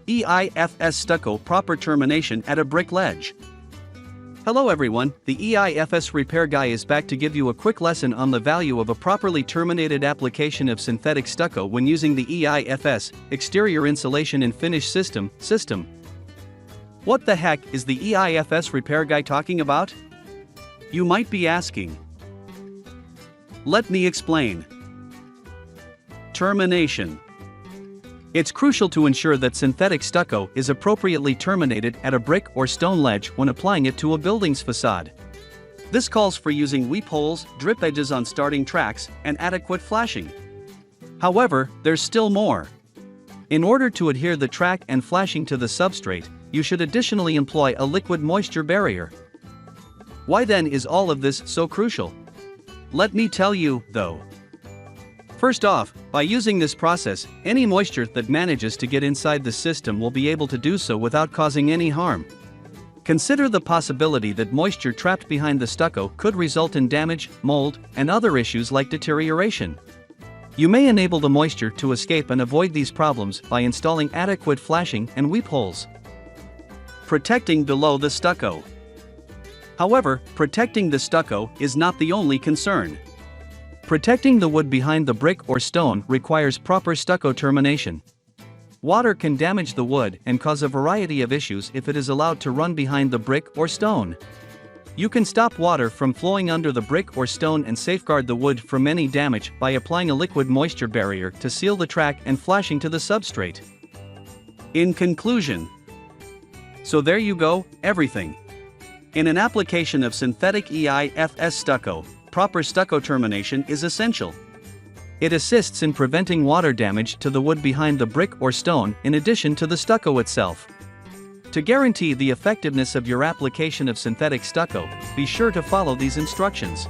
EIFS Stucco proper termination at a brick ledge. Hello everyone, the EIFS Repair Guy is back to give you a quick lesson on the value of a properly terminated application of synthetic stucco when using the EIFS exterior insulation and finish system. What the heck is the EIFS Repair Guy talking about? You might be asking. Let me explain. Termination. It's crucial to ensure that synthetic stucco is appropriately terminated at a brick or stone ledge when applying it to a building's facade. This calls for using weep holes, drip edges on starting tracks, and adequate flashing. However, there's still more. In order to adhere the track and flashing to the substrate, you should additionally employ a liquid moisture barrier. Why then is all of this so crucial? Let me tell you, though. First off, by using this process, any moisture that manages to get inside the system will be able to do so without causing any harm. Consider the possibility that moisture trapped behind the stucco could result in damage, mold, and other issues like deterioration. You may enable the moisture to escape and avoid these problems by installing adequate flashing and weep holes. Protecting below the stucco. However, protecting the stucco is not the only concern. Protecting the wood behind the brick or stone requires proper stucco termination. Water can damage the wood and cause a variety of issues if it is allowed to run behind the brick or stone. You can stop water from flowing under the brick or stone and safeguard the wood from any damage by applying a liquid moisture barrier to seal the track and flashing to the substrate. In conclusion, so there you go, everything. In an application of synthetic EIFS stucco, proper stucco termination is essential. It assists in preventing water damage to the wood behind the brick or stone in addition to the stucco itself. To guarantee the effectiveness of your application of synthetic stucco, be sure to follow these instructions.